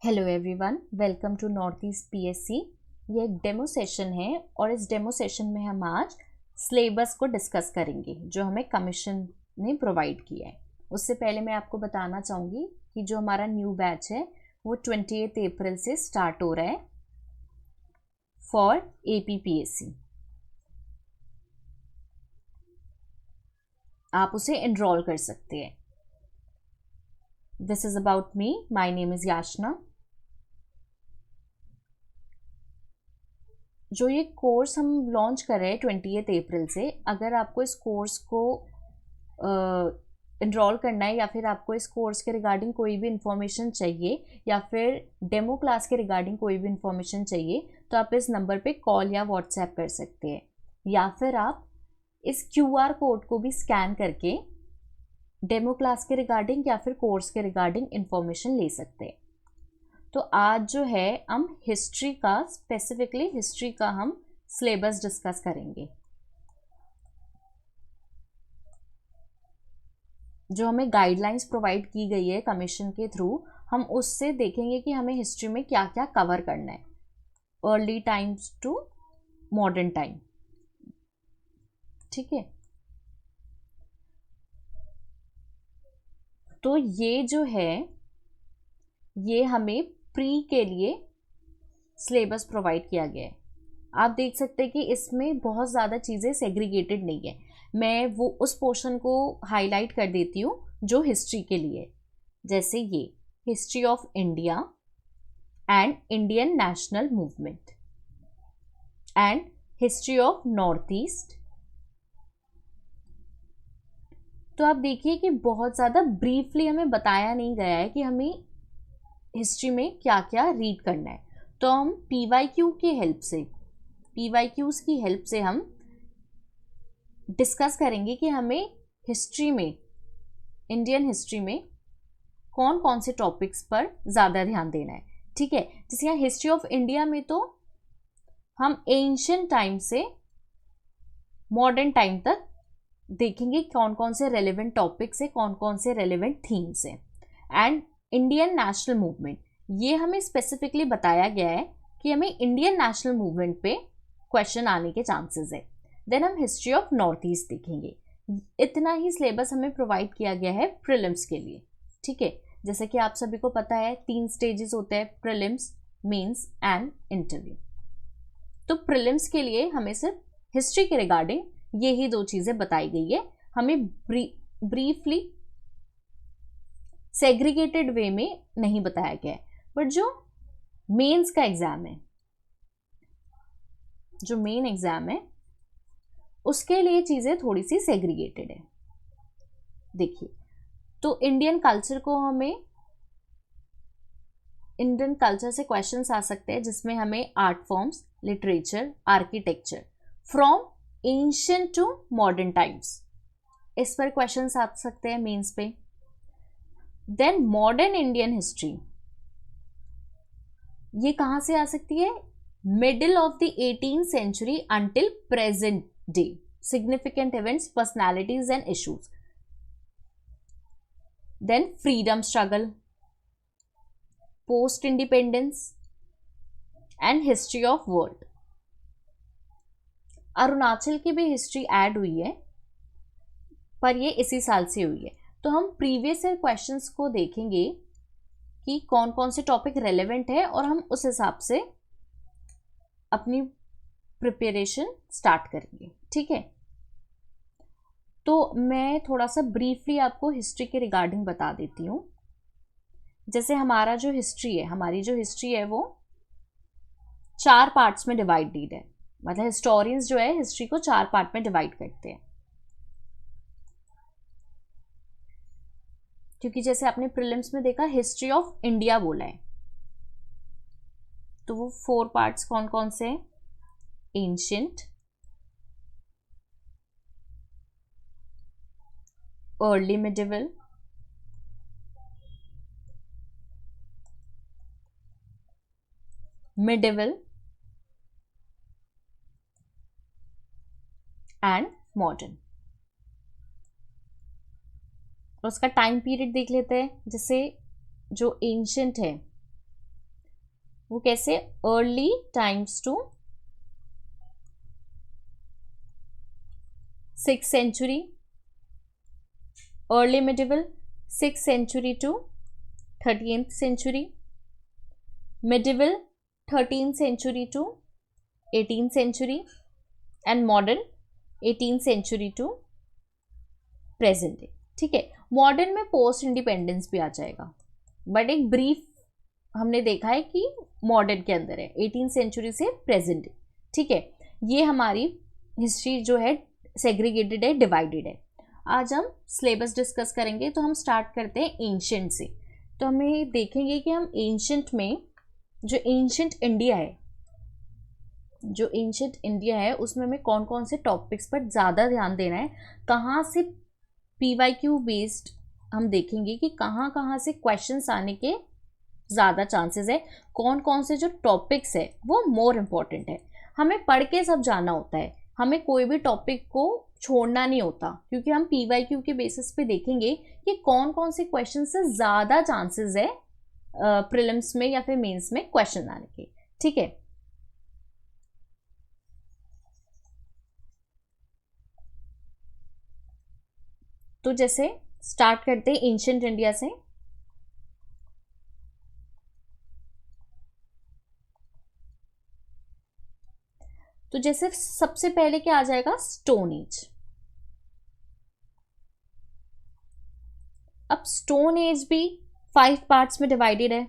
Hello everyone, welcome to North East PSC. ये एक demo session है और इस डेमो सेशन में हम आज सिलेबस को डिस्कस करेंगे जो हमें कमीशन ने प्रोवाइड किया है। उससे पहले मैं आपको बताना चाहूँगी कि जो हमारा न्यू बैच है वो 28 अप्रैल से स्टार्ट हो रहा है फॉर एपीपीएससी। आप उसे एनरोल कर सकते हैं। This is about me, my name is Yashna. जो ये कोर्स हम लॉन्च कर रहे हैं 28 अप्रैल से, अगर आपको इस कोर्स को इनरोल करना है या फिर आपको इस कोर्स के रिगार्डिंग कोई भी इंफॉर्मेशन चाहिए या फिर डेमो क्लास के रिगार्डिंग कोई भी इंफॉर्मेशन चाहिए तो आप इस नंबर पे कॉल या व्हाट्सएप कर सकते हैं, या फिर आप इस क्यूआर कोड को भी स्कैन करके डेमो क्लास के रिगार्डिंग या फिर कोर्स के रिगार्डिंग इंफॉर्मेशन ले सकते हैं। तो आज जो है हम हिस्ट्री का, स्पेसिफिकली हिस्ट्री का हम सिलेबस डिस्कस करेंगे। जो हमें गाइडलाइंस प्रोवाइड की गई है कमीशन के थ्रू, हम उससे देखेंगे कि हमें हिस्ट्री में क्या क्या कवर करना है, early times to modern time. ठीक है, तो ये जो है ये हमें प्री के लिए सिलेबस प्रोवाइड किया गया है। आप देख सकते हैं कि इसमें बहुत ज़्यादा चीज़ें सेग्रीगेटेड नहीं है। मैं वो उस पोर्शन को हाईलाइट कर देती हूँ जो हिस्ट्री के लिए, जैसे ये history of India and Indian national movement and history of north east. तो आप देखिए कि बहुत ज़्यादा ब्रीफली हमें बताया नहीं गया है कि हमें हिस्ट्री में क्या क्या रीड करना है। तो हम पीवाईक्यू की हेल्प से, पीवाईक्यूज़ की हेल्प से हम डिस्कस करेंगे कि हमें हिस्ट्री में, इंडियन हिस्ट्री में कौन कौन से टॉपिक्स पर ज़्यादा ध्यान देना है। ठीक है, जैसे यहाँ हिस्ट्री ऑफ इंडिया में तो हम एंशियंट टाइम से मॉडर्न टाइम तक देखेंगे कौन कौन से रेलेवेंट टॉपिक्स है, कौन कौन से रेलेवेंट थीम्स है। एंड इंडियन नेशनल मूवमेंट, ये हमें स्पेसिफिकली बताया गया है कि हमें इंडियन नेशनल मूवमेंट पे क्वेश्चन आने के चांसेस है। देन हम हिस्ट्री ऑफ नॉर्थ ईस्ट देखेंगे। इतना ही सिलेबस हमें प्रोवाइड किया गया है प्रीलिम्स के लिए। ठीक है, जैसे कि आप सभी को पता है 3 स्टेजेस होते हैं, प्रीलिम्स, मेंस एंड इंटरव्यू। तो प्रीलिम्स के लिए हमें सिर्फ हिस्ट्री के रिगार्डिंग ये ही 2 चीज़ें बताई गई है। हमें ब्रीफली सेग्रीगेटेड वे में नहीं बताया गया है। बट जो मेंस का एग्जाम है, जो मेन एग्जाम है, उसके लिए चीज़ें थोड़ी सी सेग्रीगेटेड है। देखिए, तो इंडियन कल्चर को हमें, इंडियन कल्चर से क्वेश्चंस आ सकते हैं जिसमें हमें art forms, literature, architecture from ancient to modern times, इस पर क्वेश्चंस आ सकते हैं मेंस पे। देन मॉडर्न इंडियन हिस्ट्री, ये कहाँ से आ सकती है? Middle of the 18th century until present day, significant events, personalities and issues. Then freedom struggle, post independence and history of world. Arunachal की भी हिस्ट्री ऐड हुई है, पर ये इसी साल से हुई है। तो हम प्रीवियस ईयर क्वेश्चंस को देखेंगे कि कौन कौन से टॉपिक रेलेवेंट है और हम उस हिसाब से अपनी प्रिपरेशन स्टार्ट करेंगे। ठीक है, तो मैं थोड़ा सा ब्रीफली आपको हिस्ट्री के रिगार्डिंग बता देती हूँ। जैसे हमारा जो हिस्ट्री है, हमारी जो हिस्ट्री है वो 4 पार्ट्स में डिवाइडेड है। मतलब हिस्टोरियंस जो है हिस्ट्री को 4 पार्ट में डिवाइड करते हैं, क्योंकि जैसे आपने प्रीलिम्स में देखा हिस्ट्री ऑफ इंडिया बोला है, तो वो 4 पार्ट्स कौन कौन से हैं? Ancient, early medieval, medieval and modern. और उसका टाइम पीरियड देख लेते हैं। जैसे जो एंशियंट है वो कैसे, early times to 6th century, early medieval 6th century to 13th century, medieval 13th century to 18th century, and modern 18th century to present day. ठीक है, मॉडर्न में पोस्ट इंडिपेंडेंस भी आ जाएगा, बट एक ब्रीफ हमने देखा है कि मॉडर्न के अंदर है 18th सेंचुरी से प्रेजेंट डे। ठीक है, ये हमारी हिस्ट्री जो है सेग्रीगेटेड है, डिवाइडेड है। आज हम सिलेबस डिस्कस करेंगे, तो हम स्टार्ट करते हैं एंशंट से। तो हमें देखेंगे कि हम एंशंट में जो एंशंट इंडिया है, जो एंशंट इंडिया है उसमें हमें कौन कौन से टॉपिक्स पर ज़्यादा ध्यान देना है, कहाँ से PYQ बेस्ड हम देखेंगे कि कहाँ कहाँ से क्वेश्चंस आने के ज़्यादा चांसेस है, कौन कौन से जो टॉपिक्स है वो मोर इम्पॉर्टेंट है। हमें पढ़ के सब जाना होता है, हमें कोई भी टॉपिक को छोड़ना नहीं होता, क्योंकि हम PYQ के बेसिस पे देखेंगे कि कौन कौन से क्वेश्चन से ज़्यादा चांसेस है प्रीलिम्स में या फिर मेंस में क्वेश्चन आने के। ठीक है, तो जैसे स्टार्ट करते हैं एंशंट इंडिया से। तो जैसे सबसे पहले क्या आ जाएगा, स्टोन एज। अब स्टोन एज भी 5 पार्ट्स में डिवाइडेड है,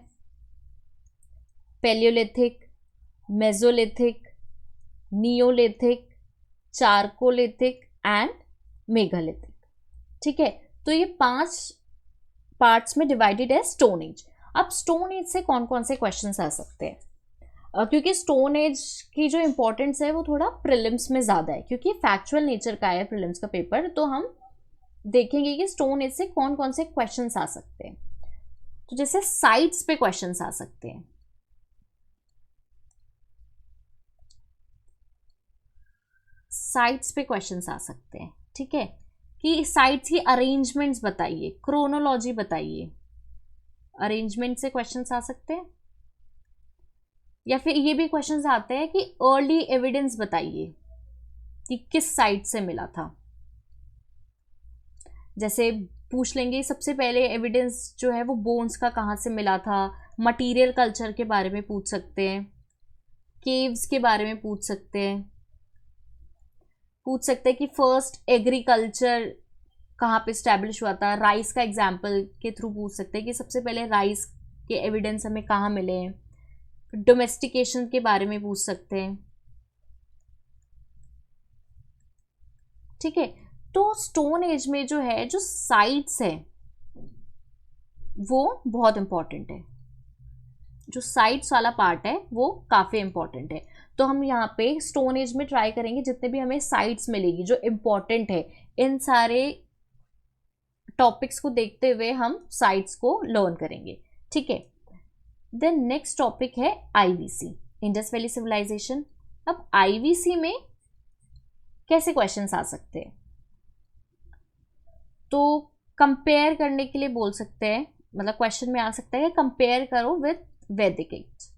Palaeolithic, Mesolithic, Neolithic, chalcolithic and megalithic. ठीक है, तो ये 5 पार्ट्स में डिवाइडेड है स्टोन एज। अब स्टोन एज से कौन कौन से क्वेश्चंस आ सकते हैं, क्योंकि स्टोन एज की जो इम्पोर्टेंस है वो थोड़ा प्रीलिम्स में ज़्यादा है, क्योंकि फैक्चुअल नेचर का है प्रीलिम्स का पेपर, तो हम देखेंगे कि स्टोन एज से कौन कौन से क्वेश्चंस आ सकते हैं। तो जैसे साइट्स पे क्वेश्चंस आ सकते हैं, साइट्स पे क्वेश्चंस आ सकते हैं। ठीक है, कि साइट्स की अरेंजमेंट्स बताइए, क्रोनोलॉजी बताइए, अरेंजमेंट से क्वेश्चंस आ सकते हैं। या फिर ये भी क्वेश्चंस आते हैं कि अर्ली एविडेंस बताइए कि किस साइट से मिला था। जैसे पूछ लेंगे सबसे पहले एविडेंस जो है वो बोन्स का कहाँ से मिला था, मटीरियल कल्चर के बारे में पूछ सकते हैं, केव्स के बारे में पूछ सकते हैं, कि फर्स्ट एग्रीकल्चर कहाँ पे स्टैब्लिश हुआ था, राइस का एग्जाम्पल के थ्रू पूछ सकते हैं कि सबसे पहले राइस के एविडेंस हमें कहाँ मिले हैं। डोमेस्टिकेशन के बारे में पूछ सकते हैं। ठीक है, तो स्टोन एज में जो है, जो साइट्स है वो बहुत इंपॉर्टेंट है, जो साइट्स वाला पार्ट है वो काफ़ी इंपॉर्टेंट है। तो हम यहाँ पे स्टोन एज में ट्राई करेंगे जितने भी हमें साइट्स मिलेगी जो इम्पॉर्टेंट है, इन सारे टॉपिक्स को देखते हुए हम साइट्स को लर्न करेंगे। ठीक है, देन नेक्स्ट टॉपिक है IVC, इंडस वैली सिविलाइजेशन। अब IVC में कैसे क्वेश्चंस आ सकते हैं, तो कंपेयर करने के लिए बोल सकते हैं, मतलब क्वेश्चन में आ सकता है कंपेयर करो विद वैदिक एज।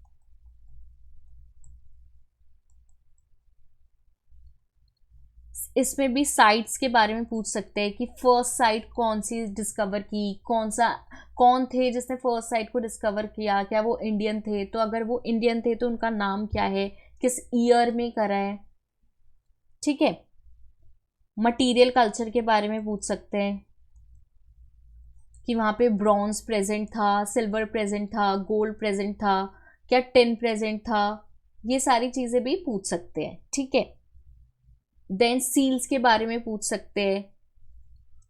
इसमें भी साइट्स के बारे में पूछ सकते हैं कि फर्स्ट साइट कौन सी डिस्कवर की, कौन थे जिसने फर्स्ट साइट को डिस्कवर किया, क्या वो इंडियन थे, तो अगर वो इंडियन थे तो उनका नाम क्या है, किस ईयर में करा है। ठीक है, मटीरियल कल्चर के बारे में पूछ सकते हैं कि वहाँ पे ब्रॉन्ज प्रेजेंट था, सिल्वर प्रेजेंट था, गोल्ड प्रेजेंट था, क्या टिन प्रेजेंट था, ये सारी चीज़ें भी पूछ सकते हैं। ठीक है, देन सील्स के बारे में पूछ सकते हैं,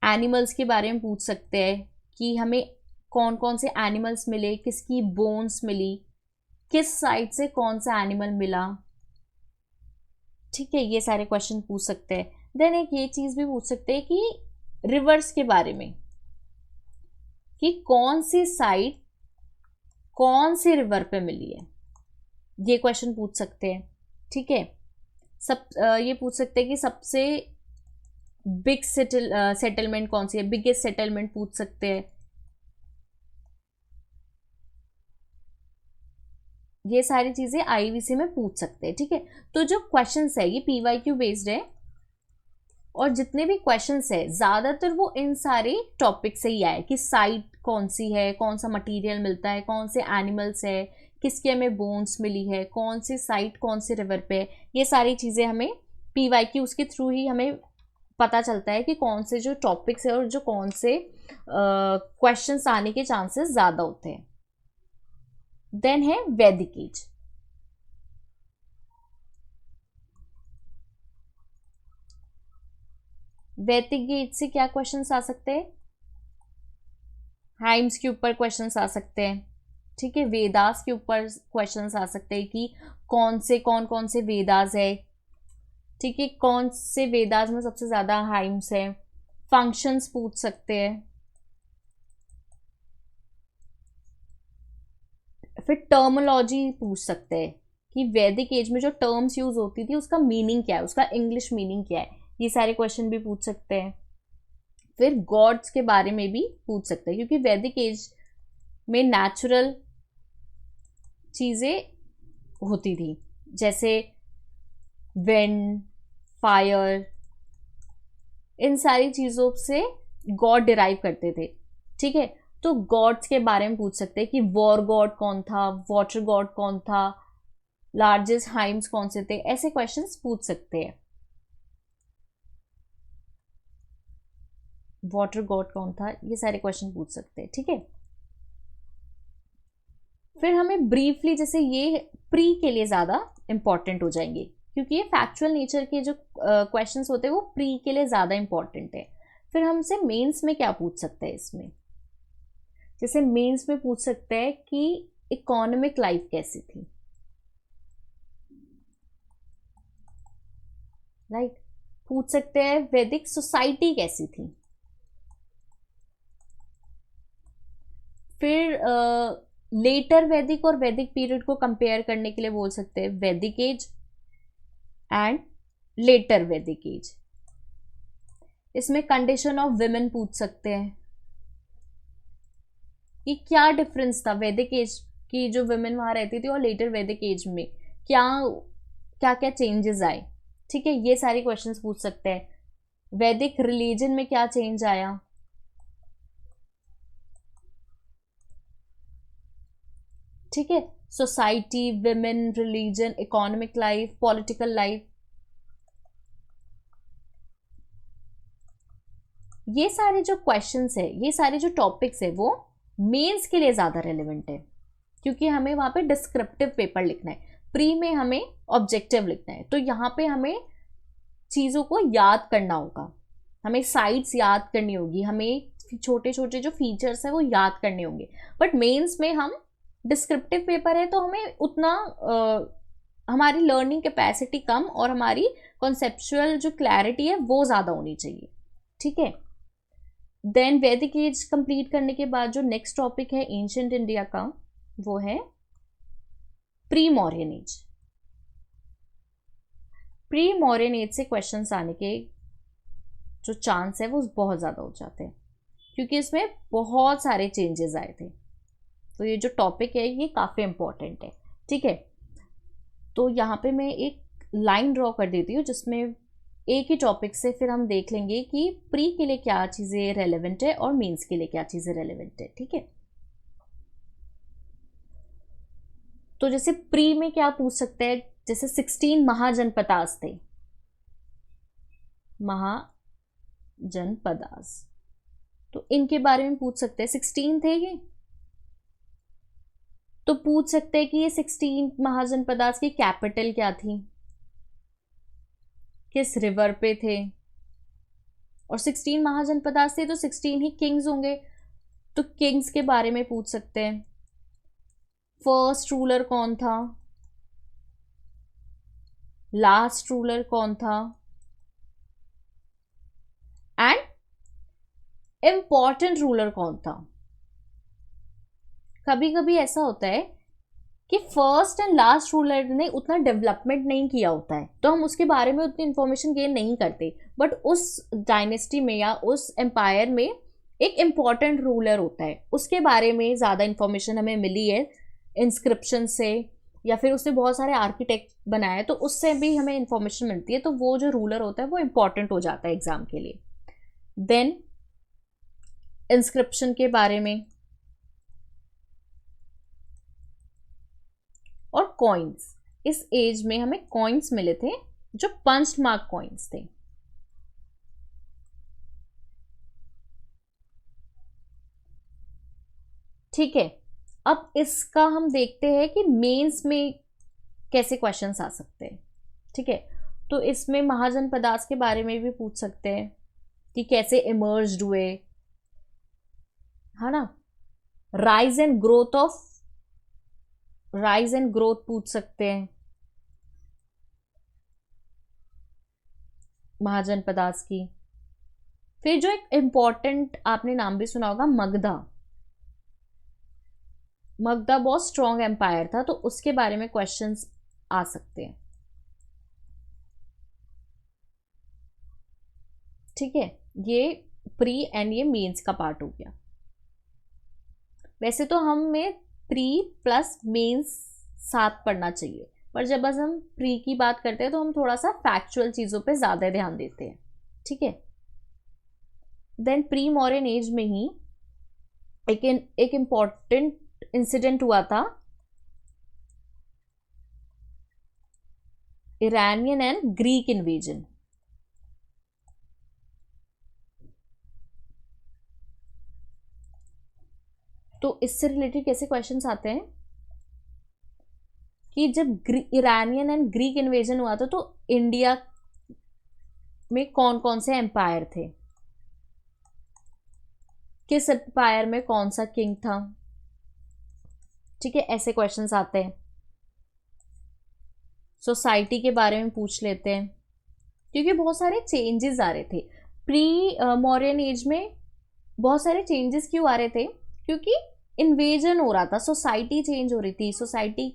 एनिमल्स के बारे में पूछ सकते हैं कि हमें कौन कौन से एनिमल्स मिले, किसकी बोन्स मिली, किस साइड से कौन सा एनिमल मिला। ठीक है, ये सारे क्वेश्चन पूछ सकते हैं। देन एक ये चीज़ भी पूछ सकते हैं कि रिवर्स के बारे में, कि कौन सी साइट कौन सी रिवर पे मिली है, ये क्वेश्चन पूछ सकते हैं। ठीक है, ये पूछ सकते हैं कि सबसे बिग सेटलमेंट कौन सी है, बिगेस्ट सेटलमेंट पूछ सकते हैं। ये सारी चीज़ें आईवीसी में पूछ सकते हैं, ठीक है। तो जो क्वेश्चंस है ये पीवाईक्यू बेस्ड है, और जितने भी क्वेश्चंस है ज़्यादातर वो इन सारे टॉपिक से ही आए कि साइट कौन सी है, कौन सा मटेरियल मिलता है, कौन से एनिमल्स है, किसके हमें बोन्स मिली है, कौन सी साइट कौन से रिवर पे है, ये सारी चीज़ें हमें पीवाईक्यू उसके थ्रू ही हमें पता चलता है कि कौन से जो टॉपिक्स है और जो कौन से क्वेश्चंस आने के चांसेस ज़्यादा होते हैं। देन है वैदिक एज। वैदिक एज से क्या क्वेश्चंस आ सकते हैं? हाइम्स के ऊपर क्वेश्चंस आ सकते हैं, ठीक है। वेदास के ऊपर क्वेश्चंस आ सकते हैं कि कौन कौन से वेदास है, ठीक है, कौन से वेदास में सबसे ज़्यादा हाइम्स है। फंक्शंस पूछ सकते हैं। फिर टर्मोलॉजी पूछ सकते हैं कि वैदिक एज में जो टर्म्स यूज होती थी उसका मीनिंग क्या है, उसका इंग्लिश मीनिंग क्या है, ये सारे क्वेश्चन भी पूछ सकते हैं। फिर गॉड्स के बारे में भी पूछ सकते हैं, क्योंकि वैदिक एज में नेचुरल चीज़ें होती थी, जैसे विंड, फायर, इन सारी चीज़ों से गॉड डिराइव करते थे, ठीक है। तो गॉड्स के बारे में पूछ सकते हैं कि वॉर गॉड कौन था, वाटर गॉड कौन था, लार्जेस्ट हाइम्स कौन से थे, ऐसे क्वेश्चंस पूछ सकते हैं। वाटर गॉड कौन था, ये सारे क्वेश्चन पूछ सकते हैं, ठीक है। फिर हमें ब्रीफली, जैसे ये प्री के लिए ज़्यादा इंपॉर्टेंट हो जाएंगे, क्योंकि ये फैक्चुअल नेचर के जो क्वेश्चंस होते हैं वो प्री के लिए ज़्यादा इंपॉर्टेंट है। फिर हमसे मेंस में क्या पूछ सकते हैं इसमें? जैसे मेंस में पूछ सकते हैं कि इकोनॉमिक लाइफ कैसी थी, राइट। पूछ सकते हैं वैदिक सोसाइटी कैसी थी। फिर लेटर वैदिक और वैदिक पीरियड को कंपेयर करने के लिए बोल सकते हैं वैदिक एज एंड लेटर वैदिक एज। इसमें कंडीशन ऑफ विमेन पूछ सकते हैं कि क्या डिफरेंस था वैदिक एज की जो विमेन वहां रहती थी और लेटर वैदिक एज में क्या क्या क्या चेंजेस आए, ठीक है। ये सारे क्वेश्चंस पूछ सकते हैं। वैदिक रिलीजन में क्या चेंज आया, ठीक है। Society, women, religion, economic life, political life, ये सारे जो क्वेश्चंस है, ये सारे जो टॉपिक्स है वो मेंस के लिए ज़्यादा रेलिवेंट है, क्योंकि हमें वहाँ पे डिस्क्रिप्टिव पेपर लिखना है, प्री में हमें ऑब्जेक्टिव लिखना है। तो यहाँ पे हमें चीज़ों को याद करना होगा, हमें साइट्स याद करनी होगी, हमें छोटे छोटे जो फीचर्स है वो याद करने होंगे। बट मेंस में हम डिस्क्रिप्टिव पेपर है तो हमें उतना हमारी लर्निंग कैपेसिटी कम और हमारी कॉन्सेप्चुअल जो क्लैरिटी है वो ज़्यादा होनी चाहिए, ठीक है। देन वैदिक एज कंप्लीट करने के बाद जो नेक्स्ट टॉपिक है एंशिएंट इंडिया का, वो है pre Mauryan age. Pre Mauryan age से क्वेश्चंस आने के जो चांस है वो बहुत ज़्यादा हो जाते हैं, क्योंकि इसमें बहुत सारे चेंजेस आए थे। तो ये जो टॉपिक है ये काफ़ी इंपॉर्टेंट है, ठीक है। तो यहाँ पे मैं एक लाइन ड्रॉ कर देती हूँ जिसमें एक ही टॉपिक से फिर हम देख लेंगे कि प्री के लिए क्या चीज़ें रेलेवेंट है और मेंस के लिए क्या चीज़ें रेलेवेंट है, ठीक है। तो जैसे प्री में क्या पूछ सकते हैं, जैसे 16 महाजनपदास थे, महाजनपदास, तो इनके बारे में पूछ सकते हैं। 16 थे ये, तो पूछ सकते हैं कि ये 16 महाजनपदास की कैपिटल क्या थी, किस रिवर पे थे, और 16 महाजनपदास थे तो 16 ही किंग्स होंगे, तो किंग्स के बारे में पूछ सकते हैं। फर्स्ट रूलर कौन था, लास्ट रूलर कौन था, एंड इंपॉर्टेंट रूलर कौन था। कभी कभी ऐसा होता है कि फर्स्ट एंड लास्ट रूलर ने उतना डेवलपमेंट नहीं किया होता है, तो हम उसके बारे में उतनी इंफॉर्मेशन गेन नहीं करते, बट उस डायनेस्टी में या उस एम्पायर में एक इम्पॉर्टेंट रूलर होता है, उसके बारे में ज़्यादा इंफॉर्मेशन हमें मिली है इंस्क्रिप्शन से या फिर उसने बहुत सारे आर्किटेक्ट बनाए, तो उससे भी हमें इंफॉर्मेशन मिलती है। तो वो जो रूलर होता है वो इम्पॉर्टेंट हो जाता है एग्जाम के लिए। देन इंस्क्रिप्शन के बारे में और कॉइन्स, इस एज में हमें कॉइन्स मिले थे जो पंच्ड मार्क कॉइन्स थे। ठीक है, अब इसका हम देखते हैं कि मेंस में कैसे क्वेश्चंस आ सकते हैं। ठीक है, तो इसमें महाजनपदास के बारे में भी पूछ सकते हैं कि कैसे इमर्ज हुए, है ना। राइज एंड ग्रोथ पूछ सकते हैं महाजनपदास की। फिर जो एक इम्पॉर्टेंट आपने नाम भी सुना होगा, मगधा बहुत स्ट्रॉन्ग एम्पायर था, तो उसके बारे में क्वेश्चंस आ सकते हैं। ठीक है, ये प्री एंड ये मेंस का पार्ट हो गया। वैसे तो हमें प्री प्लस मेंस साथ पढ़ना चाहिए, पर जब बस हम प्री की बात करते हैं तो हम थोड़ा सा फैक्चुअल चीज़ों पे ज़्यादा ध्यान देते हैं। ठीक है, देन प्री मॉडर्न एज में ही एक इम्पॉर्टेंट इंसिडेंट हुआ था, इरानियन एंड ग्रीक इन्वेजन। तो इससे रिलेटेड कैसे क्वेश्चंस आते हैं कि जब इरानियन एंड ग्रीक इन्वेजन हुआ था तो इंडिया में कौन कौन से एम्पायर थे, किस एम्पायर में कौन सा किंग था। ठीक है, ऐसे क्वेश्चंस आते हैं। सोसाइटी के बारे में पूछ लेते हैं, क्योंकि बहुत सारे चेंजेस आ रहे थे प्री मॉडर्न एज में। बहुत सारे चेंजेस क्यों आ रहे थे, क्योंकि इन्वेजन हो रहा था, सोसाइटी चेंज हो रही थी, सोसाइटी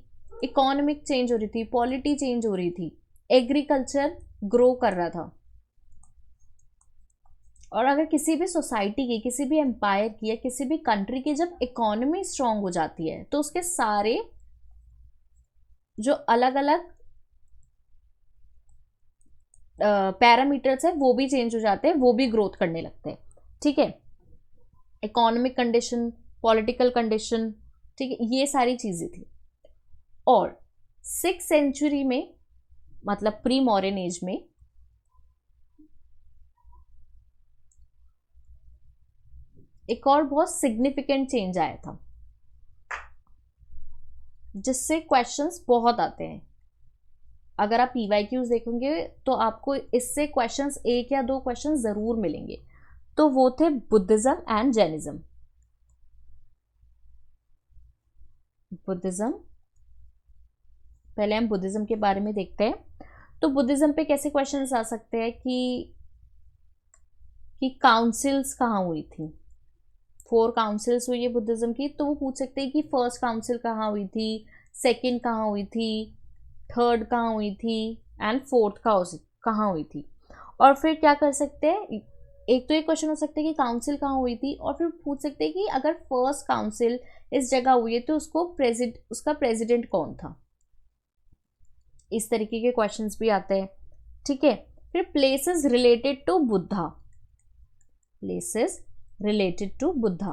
इकोनॉमिक चेंज हो रही थी, पॉलिटी चेंज हो रही थी, एग्रीकल्चर ग्रो कर रहा था। और अगर किसी भी सोसाइटी की, किसी भी एम्पायर की या किसी भी कंट्री की जब इकोनॉमी स्ट्रांग हो जाती है तो उसके सारे जो अलग अलग पैरामीटर्स है वो भी चेंज हो जाते हैं, वो भी ग्रोथ करने लगते हैं। ठीक है, इकोनॉमिक कंडीशन, पॉलिटिकल कंडीशन, ठीक है, ये सारी चीजें थी। और 6th सेंचुरी में, मतलब प्री मॉडर्न एज में, एक और बहुत सिग्निफिकेंट चेंज आया था जिससे क्वेश्चंस बहुत आते हैं। अगर आप पीवाईक्यूज देखोगे तो आपको इससे क्वेश्चंस, एक या दो क्वेश्चंस जरूर मिलेंगे। तो वो थे बुद्धिज्म एंड जैनिज्म। बुद्धिज्म, पहले हम बुद्धिज्म के बारे में देखते हैं। तो बुद्धिज्म पे कैसे क्वेश्चंस आ सकते हैं कि काउंसिल्स कहाँ हुई थी। 4 काउंसिल्स हुई है बुद्धिज्म की, तो वो पूछ सकते हैं कि फर्स्ट काउंसिल कहाँ हुई थी, सेकंड कहाँ हुई थी, थर्ड कहाँ हुई थी, एंड फोर्थ कहाँ हुई थी। और फिर क्या कर सकते हैं, एक तो एक क्वेश्चन हो सकता है कि काउंसिल कहाँ हुई थी, और फिर पूछ सकते हैं कि अगर फर्स्ट काउंसिल इस जगह हुई है तो उसका प्रेसिडेंट कौन था। इस तरीके के क्वेश्चंस भी आते हैं। ठीक है, फिर places related to Buddha, places related to Buddha,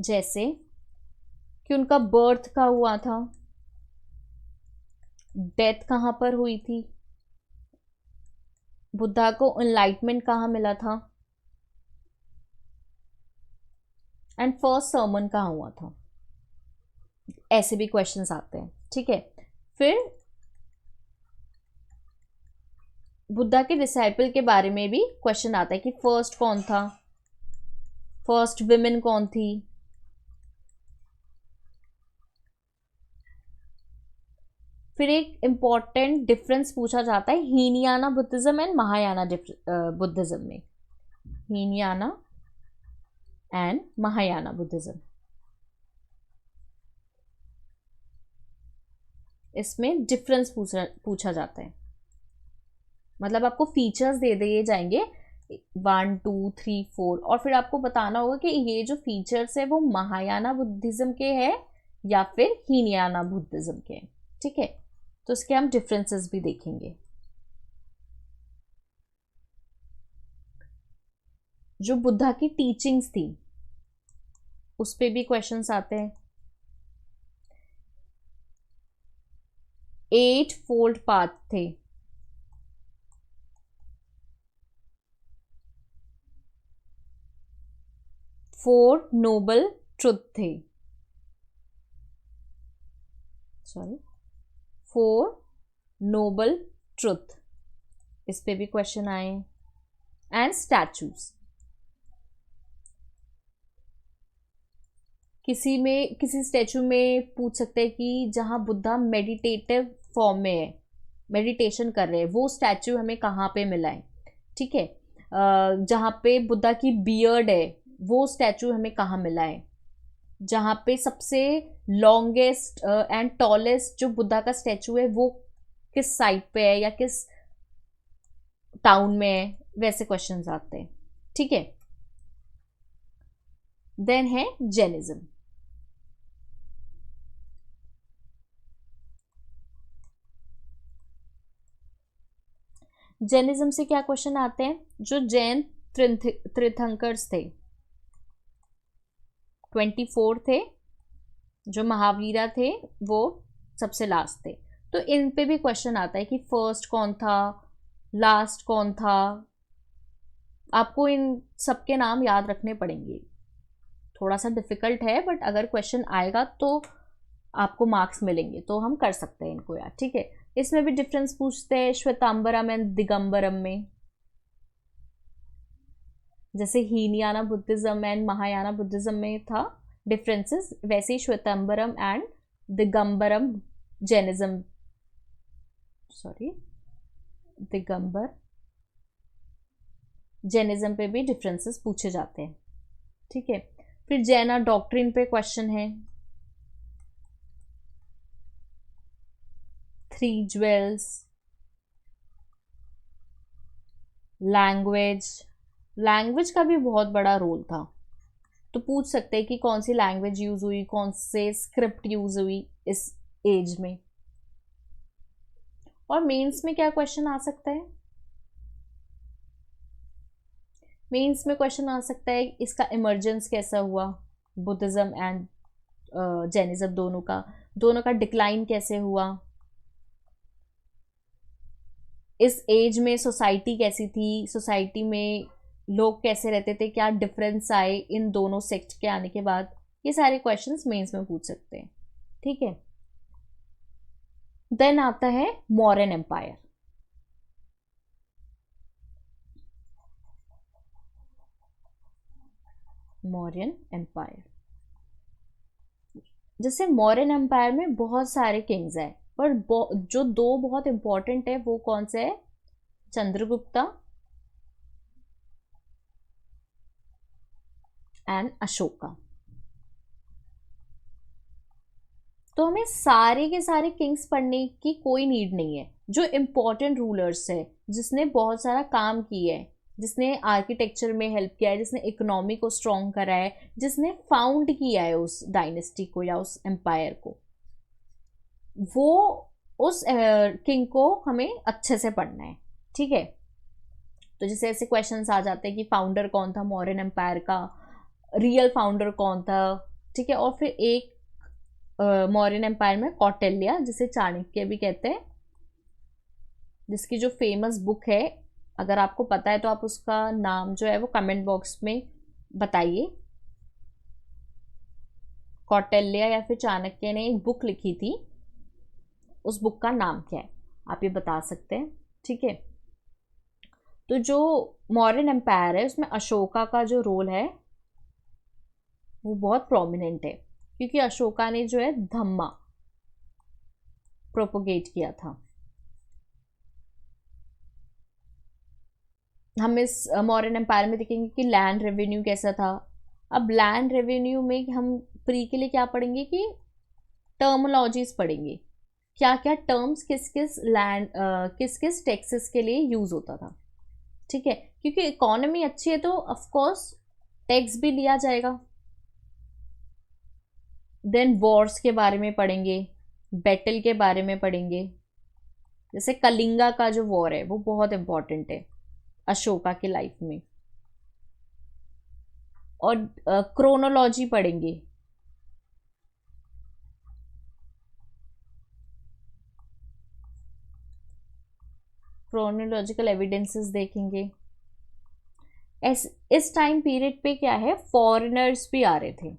जैसे कि उनका बर्थ कहाँ हुआ था, डेथ कहाँ पर हुई थी, बुद्धा को एनलाइटमेंट कहाँ मिला था, एंड फर्स्ट सर्मन कहाँ हुआ था। ऐसे भी क्वेश्चंस आते हैं। ठीक है, फिर बुद्धा के डिसाइपल के बारे में भी क्वेश्चन आता है कि फर्स्ट कौन था, फर्स्ट विमेन कौन थी। फिर एक इंपॉर्टेंट डिफरेंस पूछा जाता है Hinayana Buddhism and Mahayana Buddhism में, हीनयाना एंड महायाना बुद्धिज्म। इसमें डिफरेंस पूछा जाता है, मतलब आपको फीचर्स दे दिए जाएंगे 1 2 3 4, और फिर आपको बताना होगा कि ये जो फीचर्स है वो महायाना बुद्धिज्म के हैं या फिर हीनयाना बुद्धिज्म के हैं। ठीक है, तो इसके हम डिफरेंसेस भी देखेंगे। जो बुद्धा की टीचिंग्स थी उस पे भी क्वेश्चंस आते हैं। 8 फोल्ड पाथ थे, 4 नोबल ट्रुथ थे, सॉरी 4 नोबल ट्रुथ, इस पे भी क्वेश्चन आए। एंड स्टैचूज, किसी स्टैचू में पूछ सकते हैं कि जहां बुद्धा मेडिटेटिव फॉर्म में है, मेडिटेशन कर रहे हैं, वो स्टैचू हमें कहाँ पे मिला है। ठीक है, जहाँ पे बुद्धा की बियर्ड है वो स्टैचू हमें कहाँ मिला है। जहाँ पे सबसे लॉन्गेस्ट एंड टॉलेस्ट जो बुद्धा का स्टैचू है वो किस साइड पे है या किस टाउन में है, वैसे क्वेश्चंस आते हैं। ठीक है, देन है जैनिज्म। जैनिज्म से क्या क्वेश्चन आते हैं? जो जैन तीर्थंकर्स थे 24 थे, जो महावीरा थे वो सबसे लास्ट थे। तो इन पे भी क्वेश्चन आता है कि फर्स्ट कौन था, लास्ट कौन था। आपको इन सबके नाम याद रखने पड़ेंगे, थोड़ा सा डिफिकल्ट है बट अगर क्वेश्चन आएगा तो आपको मार्क्स मिलेंगे, तो हम कर सकते हैं इनको याद। ठीक है, इसमें भी डिफरेंस पूछते हैं श्वेतांबरम एंड दिगंबरम में। जैसे Hinayana Buddhism and Mahayana Buddhism में था डिफरेंसेस, वैसे ही Shvetambaram and Digambaram Jainism, sorry Digambar Jainism पे भी डिफरेंसेस पूछे जाते हैं। ठीक है, फिर जैना डॉक्ट्रिन पे क्वेश्चन है। 3 ज्वेल्स, लैंग्वेज का भी बहुत बड़ा रोल था, तो पूछ सकते हैं कि कौन सी लैंग्वेज यूज हुई, कौन से स्क्रिप्ट यूज हुई इस एज में। और मेंस में क्या क्वेश्चन आ सकता है? मेंस में क्वेश्चन आ सकता है इसका इमर्जेंस कैसा हुआ, बुद्धिज्म एंड जैनिज्म दोनों का डिक्लाइन कैसे हुआ, इस एज में सोसाइटी कैसी थी, सोसाइटी में लोग कैसे रहते थे, क्या डिफरेंस आए इन दोनों सेक्ट के आने के बाद। ये सारे क्वेश्चंस मेंस में पूछ सकते हैं। ठीक है, देन आता है मौर्यन एम्पायर। मौर्यन एम्पायर, जैसे मौर्यन एम्पायर में बहुत सारे किंग्स हैं, पर जो 2 बहुत इंपॉर्टेंट है वो कौन से है? चंद्रगुप्ता एंड अशोका। तो हमें सारे के सारे किंग्स पढ़ने की कोई नीड नहीं है। जो इम्पोर्टेंट रूलर्स है, जिसने बहुत सारा काम किया है, जिसने आर्किटेक्चर में हेल्प किया है, जिसने इकोनॉमी को स्ट्रॉन्ग करा है, जिसने फाउंड किया है उस डायनेस्टी को या उस एम्पायर को, वो उस किंग को हमें अच्छे से पढ़ना है। ठीक है, तो जैसे ऐसे क्वेश्चंस आ जाते हैं कि फाउंडर कौन था मौर्यन एम्पायर का, रियल फाउंडर कौन था। ठीक है, और फिर एक मौर्यन एम्पायर में कौटिल्य, जिसे चाणक्य भी कहते हैं, जिसकी जो फेमस बुक है, अगर आपको पता है तो आप उसका नाम जो है वो कमेंट बॉक्स में बताइए। कौटिल्य या फिर चाणक्य ने एक बुक लिखी थी, उस बुक का नाम क्या है आप ये बता सकते हैं। ठीक है, तो जो मौर्यन एम्पायर है उसमें अशोका का जो रोल है वो बहुत प्रोमिनेंट है, क्योंकि अशोका ने जो है धम्मा प्रोपोगेट किया था। हम इस मौर्यन एम्पायर में देखेंगे कि लैंड रेवेन्यू कैसा था। अब लैंड रेवेन्यू में हम प्री के लिए क्या पढ़ेंगे कि टर्मोलॉजीज पढ़ेंगे, क्या क्या टर्म्स किस किस लैंड किस किस टैक्सेस के लिए यूज होता था। ठीक है, क्योंकि इकोनॉमी अच्छी है तो ऑफ कोर्स टैक्स भी लिया जाएगा। देन वॉर्स के बारे में पढ़ेंगे, बैटल के बारे में पढ़ेंगे, जैसे कलिंगा का जो वॉर है वो बहुत इंपॉर्टेंट है अशोका के लाइफ में। और क्रोनोलॉजी पढ़ेंगे, क्रोनोलॉजिकल एविडेंसेस देखेंगे। इस टाइम पीरियड पे क्या है, फॉरेनर्स भी आ रहे थे,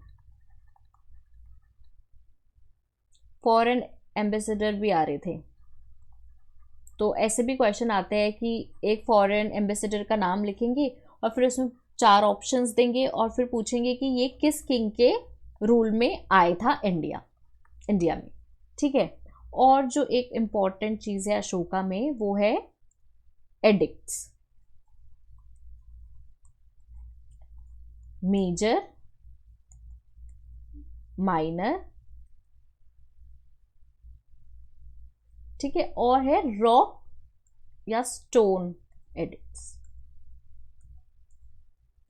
फॉरेन एम्बेसडर भी आ रहे थे। तो ऐसे भी क्वेश्चन आते हैं कि एक फॉरेन एम्बेसडर का नाम लिखेंगे और फिर उसमें 4 ऑप्शंस देंगे और फिर पूछेंगे कि ये किस किंग के रूल में आया था इंडिया में, ठीक है। और जो एक इम्पॉर्टेंट चीज़ है अशोका में वो है एडिक्ट्स, मेजर, माइनर, ठीक है, और है रॉक या स्टोन एडिक्ट्स।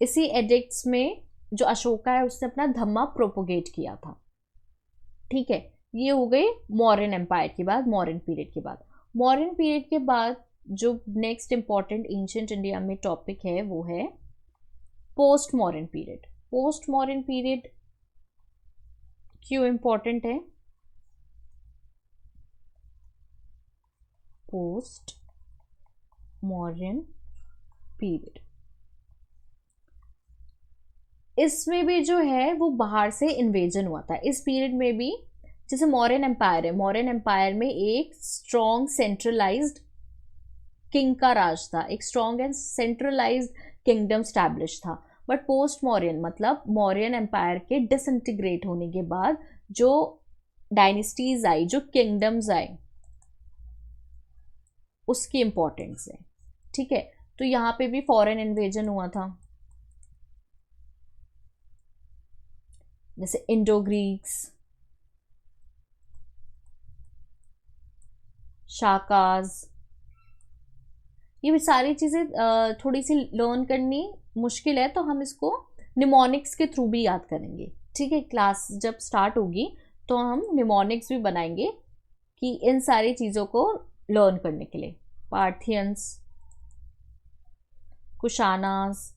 इसी एडिक्ट्स में जो अशोका है उसने अपना धम्मा प्रोपोगेट किया था, ठीक है। ये हो गई मौर्यन एम्पायर के बाद, मौर्यन पीरियड के बाद। मौर्यन पीरियड के बाद जो नेक्स्ट इंपॉर्टेंट एंशिएंट इंडिया में टॉपिक है वो है post modern period. Post modern period क्यों इंपॉर्टेंट है? पोस्ट मॉडर्न पीरियड, इसमें भी जो है वो बाहर से इन्वेजन हुआ था। इस पीरियड में भी जैसे मौर्यन एम्पायर है, मौर्यन एम्पायर में एक स्ट्रॉन्ग सेंट्रलाइज्ड किंग का राज था, एक strong and centralised kingdom establish था। बट पोस्ट मौर्यन मतलब मौर्यन एम्पायर के डिसइंटीग्रेट होने के बाद जो डायनेस्टीज आई, जो किंगडम्स आए, उसकी इंपॉर्टेंस है, ठीक है। तो यहाँ पे भी फॉरेन इन्वेजन हुआ था, जैसे इंडो ग्रीक्स, शाकाज, ये भी सारी चीज़ें थोड़ी सी लर्न करनी मुश्किल है, तो हम इसको निमोनिक्स के थ्रू भी याद करेंगे, ठीक है। क्लास जब स्टार्ट होगी तो हम निमोनिक्स भी बनाएंगे कि इन सारी चीज़ों को लर्न करने के लिए। पार्थियंस, कुशानास,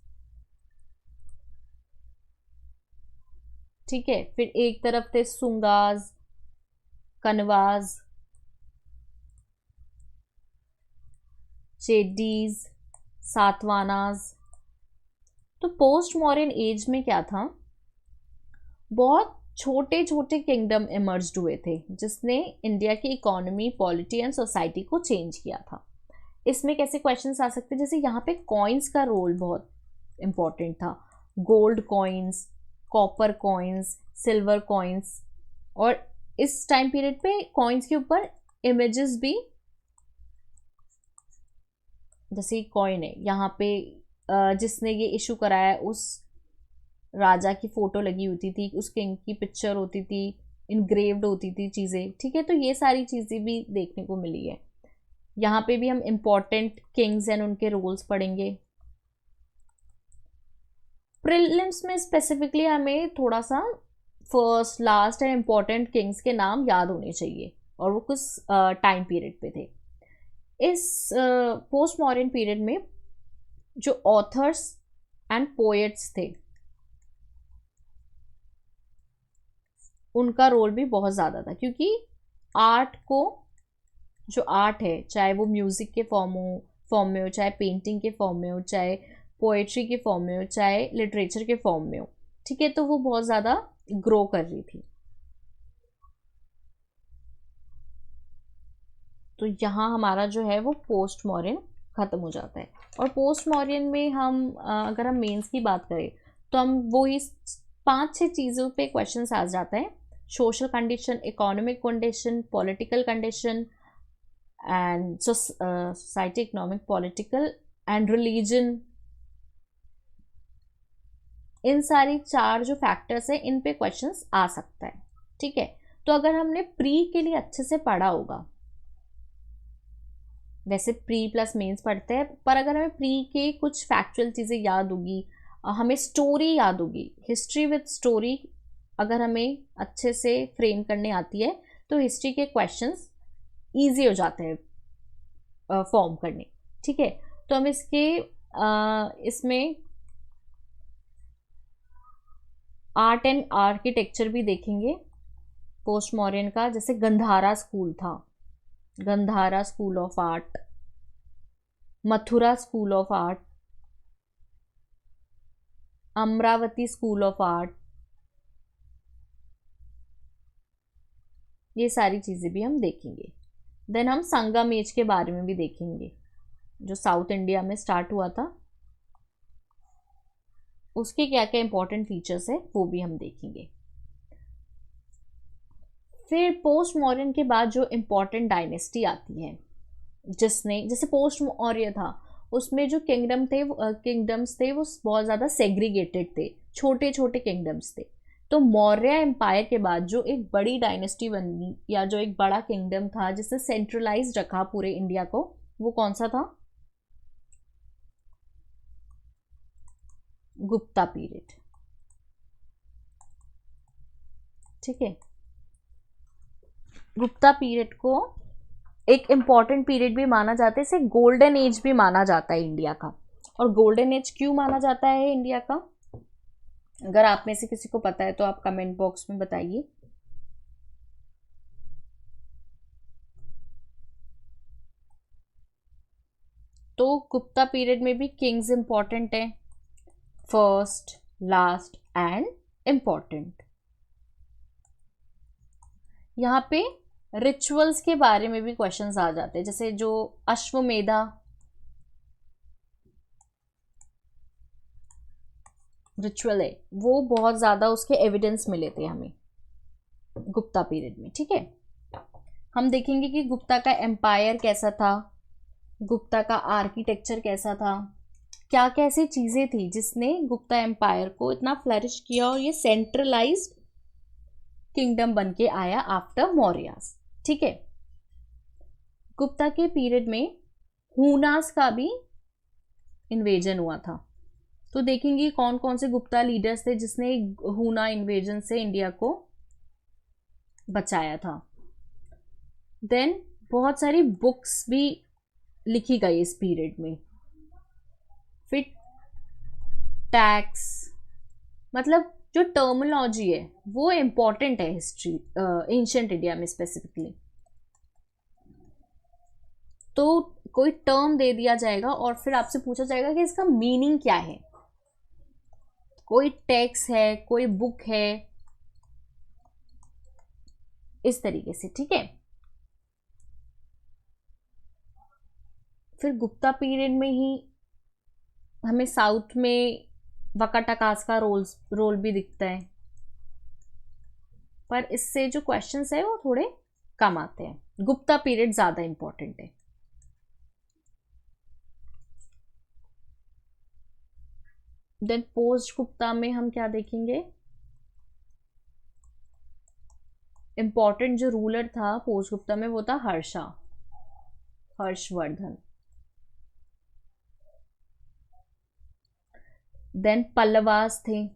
ठीक है। फिर एक तरफ थे सुंगाज, कनवाज, चेडीज, सातवानाज। तो पोस्ट मॉडर्न एज में क्या था, बहुत छोटे छोटे किंगडम इमर्ज्ड हुए थे जिसने इंडिया की इकोनॉमी, पॉलिटी एंड सोसाइटी को चेंज किया था। इसमें कैसे क्वेश्चंस आ सकते हैं, जैसे यहाँ पे कॉइन्स का रोल बहुत इंपॉर्टेंट था। Gold coins, copper coins, silver coins, और इस टाइम पीरियड पे कॉइन्स के ऊपर इमेजेस भी, जैसे कॉइन है यहाँ पे जिसने ये इशू कराया उस राजा की फोटो लगी होती थी, उस किंग की पिक्चर होती थी, इनग्रेव्ड होती थी चीज़ें, ठीक है। तो ये सारी चीज़ें भी देखने को मिली है। यहाँ पे भी हम इम्पोर्टेंट किंग्स एंड उनके रोल्स पढ़ेंगे। प्रीलिम्स में स्पेसिफिकली हमें थोड़ा सा first, last and important Kings के नाम याद होने चाहिए और वो कुछ टाइम पीरियड पे थे। इस पोस्ट मॉडर्न पीरियड में जो ऑथर्स एंड पोएट्स थे उनका रोल भी बहुत ज़्यादा था, क्योंकि आर्ट को, जो आर्ट है, चाहे वो म्यूज़िक के फॉर्म में हो, चाहे पेंटिंग के फॉर्म में हो, चाहे पोएट्री के फॉर्म में हो, चाहे लिटरेचर के फॉर्म में हो, ठीक है, तो वो बहुत ज़्यादा ग्रो कर रही थी। तो यहाँ हमारा जो है वो पोस्ट मॉडर्न ख़त्म हो जाता है। और पोस्ट मॉडर्न में हम अगर हम मेंस की बात करें तो हम वो ही 5-6 चीज़ों पे क्वेश्चंस आ जाते हैं। Social condition, economic condition, political condition and society, economic, political and religion. इन सारी 4 जो फैक्टर्स हैं इन पे क्वेश्चंस आ सकता है, ठीक है। तो अगर हमने प्री के लिए अच्छे से पढ़ा होगा वैसे प्री प्लस मेंस पढ़ते हैं, पर अगर हमें प्री के कुछ फैक्चुअल चीज़ें याद होगी, हमें स्टोरी याद होगी, हिस्ट्री विद स्टोरी अगर हमें अच्छे से फ्रेम करने आती है तो हिस्ट्री के क्वेश्चंस ईजी हो जाते हैं फॉर्म करने। ठीक है, तो हम इसमें आर्ट एंड आर्किटेक्चर भी देखेंगे पोस्ट मॉडर्न का। जैसे गंधारा स्कूल था, Gandhara school of art, Mathura school of art, Amravati school of art, ये सारी चीज़ें भी हम देखेंगे। देन हम संगम एज के बारे में भी देखेंगे, जो साउथ इंडिया में स्टार्ट हुआ था, उसके क्या क्या इंपॉर्टेंट फीचर्स है वो भी हम देखेंगे। फिर पोस्ट मॉडर्न के बाद जो इम्पोर्टेंट डायनेस्टी आती है, जिसने, जैसे पोस्ट मौर्य था, उसमें जो किंगडम्स थे वो बहुत ज़्यादा सेग्रीगेटेड थे, छोटे छोटे किंगडम्स थे। तो मौर्य एम्पायर के बाद जो एक बड़ी डायनेस्टी बनी या जो एक बड़ा किंगडम था जिसने सेंट्रलाइज रखा पूरे इंडिया को, वो कौन सा था? गुप्ता पीरियड। ठीक है, गुप्ता पीरियड को एक इम्पॉर्टेंट पीरियड भी माना जाता है, इसे गोल्डन एज भी माना जाता है इंडिया का। और गोल्डन एज क्यों माना जाता है इंडिया का? अगर आप में से किसी को पता है तो आप कमेंट बॉक्स में बताइए। तो गुप्ता पीरियड में भी किंग्स इंपॉर्टेंट है, फर्स्ट, लास्ट एंड इम्पॉर्टेंट। यहाँ पे रिचुअल्स के बारे में भी क्वेश्चंस आ जाते हैं, जैसे जो अश्वमेधा रिचुअल है वो बहुत ज़्यादा उसके एविडेंस मिले थे हमें गुप्ता पीरियड में। ठीक है, हम देखेंगे कि गुप्ता का एम्पायर कैसा था, गुप्ता का आर्किटेक्चर कैसा था, क्या क्या ऐसी चीज़ें थी जिसने गुप्ता एम्पायर को इतना फ्लरिश किया और ये सेंट्रलाइज्ड किंगडम बन के आया आफ्टर मौर्यास। ठीक है, गुप्ता के पीरियड में हुनास का भी इन्वेजन हुआ था। तो देखेंगे कौन कौन से गुप्ता लीडर्स थे जिसने हुना इन्वेजन से इंडिया को बचाया था। देन बहुत सारी बुक्स भी लिखी गई इस पीरियड में। फिर टैक्स, मतलब जो टर्मिनोलॉजी है वो इम्पॉर्टेंट है हिस्ट्री एंशिएंट इंडिया में स्पेसिफिकली। तो कोई टर्म दे दिया जाएगा और फिर आपसे पूछा जाएगा कि इसका मीनिंग क्या है, कोई टैक्स है, कोई बुक है, इस तरीके से। ठीक है, फिर गुप्ता पीरियड में ही हमें साउथ में वकाटकास का रोल भी दिखता है, पर इससे जो क्वेश्चंस है वो थोड़े कम आते हैं, गुप्ता पीरियड ज़्यादा इंपॉर्टेंट है। देन पोस्ट गुप्ता में हम क्या देखेंगे, इंपॉर्टेंट जो रूलर था पोस्ट गुप्ता में वो था हर्षवर्धन। देन पल्लवास थे,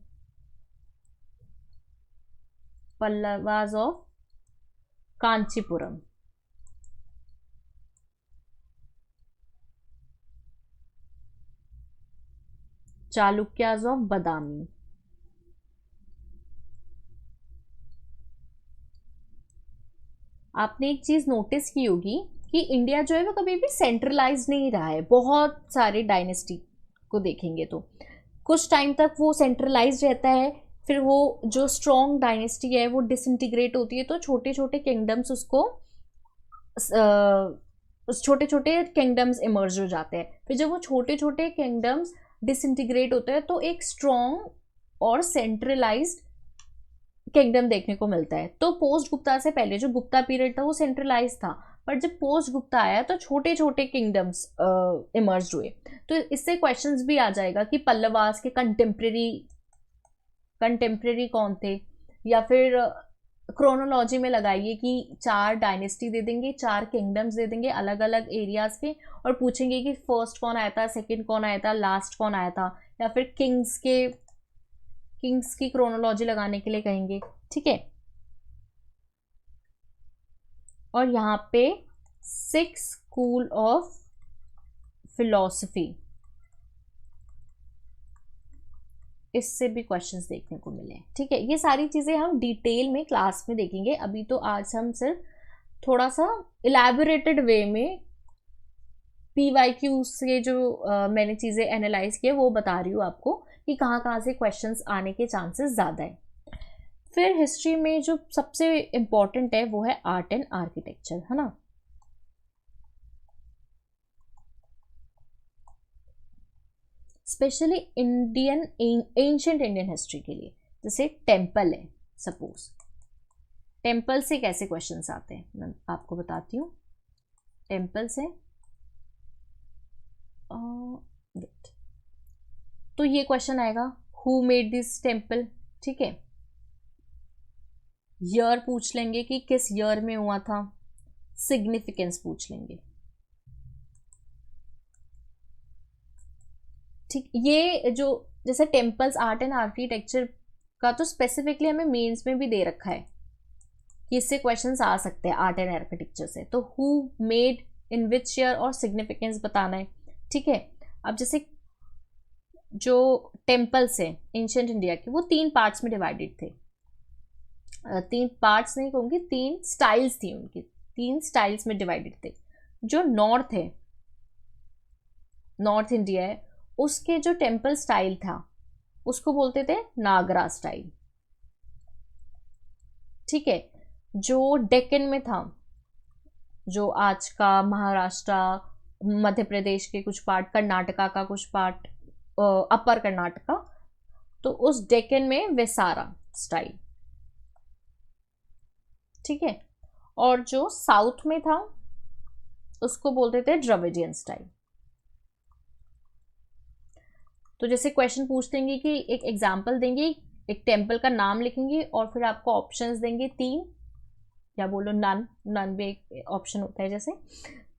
पल्लवास ऑफ कांचीपुरम। चालुक्याज ऑफ बदामी। आपने एक चीज नोटिस की होगी कि इंडिया जो है वो कभी भी सेंट्रलाइज नहीं रहा है। बहुत सारे डायनेस्टी को देखेंगे तो कुछ टाइम तक वो सेंट्रलाइज रहता है, फिर वो जो स्ट्रॉन्ग डायनेस्टी है वो डिसइंटीग्रेट होती है, तो छोटे छोटे किंगडम्स उसको छोटे छोटे किंगडम्स इमर्ज हो जाते हैं। फिर जब वो छोटे छोटे किंगडम्स डिसइंटीग्रेट होते हैं तो एक स्ट्रॉन्ग और सेंट्रलाइज्ड किंगडम देखने को मिलता है। तो पोस्ट गुप्ता से पहले जो गुप्ता पीरियड था वो सेंट्रलाइज था, पर जब पोस्ट गुप्ता आया तो छोटे छोटे किंगडम्स इमर्ज हुए। तो इससे क्वेश्चंस भी आ जाएगा कि पल्लवास के कंटेम्प्रेरी कौन थे, या फिर क्रोनोलॉजी में लगाइए कि 4 डायनेस्टी दे देंगे, 4 किंगडम्स दे देंगे अलग अलग एरियाज के, और पूछेंगे कि फर्स्ट कौन आया था, सेकंड कौन आया था, लास्ट कौन आया था, या फिर किंग्स की क्रोनोलॉजी लगाने के लिए कहेंगे। ठीक है, और यहाँ पे 6 स्कूल ऑफ फिलॉसफी, इससे भी क्वेश्चंस देखने को मिले। ठीक है, ये सारी चीज़ें हम डिटेल में क्लास में देखेंगे। अभी तो आज हम सिर्फ थोड़ा सा इलेबोरेटेड वे में PYQ से जो मैंने चीज़ें एनालाइज किए वो बता रही हूँ आपको कि कहाँ कहाँ से क्वेश्चंस आने के चांसेस ज़्यादा है। फिर हिस्ट्री में जो सबसे इम्पॉर्टेंट है वो है आर्ट एंड आर्किटेक्चर, है ना। स्पेशली एंशिएंट इंडियन हिस्ट्री के लिए, जैसे टेम्पल है, सपोज टेम्पल से कैसे क्वेश्चंस आते हैं मैं आपको बताती हूँ। टेम्पल से तो ये क्वेश्चन आएगा, हु मेड दिस टेम्पल। ठीक है, ईयर पूछ लेंगे कि किस ईयर में हुआ था, सिग्निफिकेंस पूछ लेंगे। ठीक, ये जो जैसे टेम्पल्स आर्ट एंड आर्किटेक्चर का तो स्पेसिफिकली हमें मेंस में भी दे रखा है कि इससे क्वेश्चंस आ सकते हैं आर्ट एंड आर्किटेक्चर से। तो who made, in which year और सिग्निफिकेंस बताना है। ठीक है, अब जैसे जो टेम्पल्स हैं एंशिएंट इंडिया के, वो 3 पार्ट्स में डिवाइडेड थे। 3 पार्ट्स नहीं कहूँगी, 3 स्टाइल्स थी उनकी, 3 स्टाइल्स में डिवाइडेड थे। जो नॉर्थ है, नॉर्थ इंडिया है, उसके जो टेम्पल स्टाइल था उसको बोलते थे नागरा स्टाइल। ठीक है, जो डेक्कन में था, जो आज का महाराष्ट्र, मध्य प्रदेश के कुछ पार्ट, कर्नाटका का कुछ पार्ट, अपर कर्नाटका, तो उस डेक्कन में वेसारा स्टाइल। ठीक है, और जो साउथ में था उसको बोलते थे द्रविडियन स्टाइल। तो जैसे क्वेश्चन पूछ देंगे कि एक एग्जाम्पल देंगे, एक टेम्पल का नाम लिखेंगे और फिर आपको ऑप्शंस देंगे 3, या बोलो नन भी एक ऑप्शन होता है जैसे।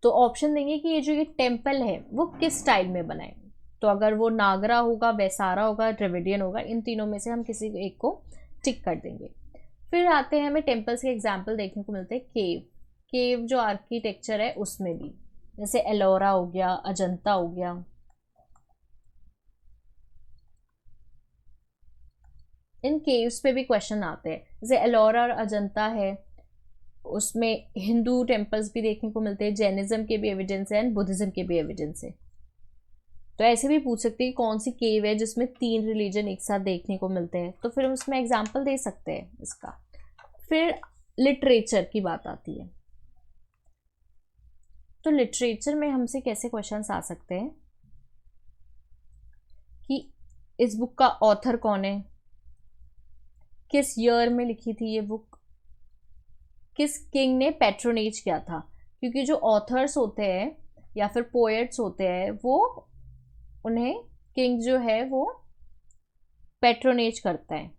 तो ऑप्शन देंगे कि ये जो ये टेम्पल है वो किस स्टाइल में बना है। तो अगर वो नागरा होगा, वैसारा होगा, द्रविडियन होगा, इन तीनों में से हम किसी एक को टिक कर देंगे। फिर आते हैं, हमें टेम्पल्स के एग्जाम्पल देखने को मिलते हैं केव जो आर्किटेक्चर है उसमें भी, जैसे एलोरा हो गया, अजंता हो गया। इन केव्स पे भी क्वेश्चन आते हैं, जैसे एलोरा और अजंता है, उसमें हिंदू टेम्पल्स भी देखने को मिलते हैं, जैनिज्म के भी एविडेंस है एंड बुद्धिज्म के भी एविडेंस है। तो ऐसे भी पूछ सकते हैं कौन सी केव है जिसमें 3 रिलीजन एक साथ देखने को मिलते हैं, तो फिर हम उसमें एग्जाम्पल दे सकते हैं इसका। फिर लिटरेचर की बात आती है, तो लिटरेचर में हमसे कैसे क्वेश्चंस आ सकते हैं कि इस बुक का ऑथर कौन है, किस ईयर में लिखी थी ये बुक, किस किंग ने पैट्रोनेज किया था। क्योंकि जो ऑथर्स होते हैं या फिर पोएट्स होते हैं, वो उन्हें किंग जो है वो पैट्रोनेज करता है।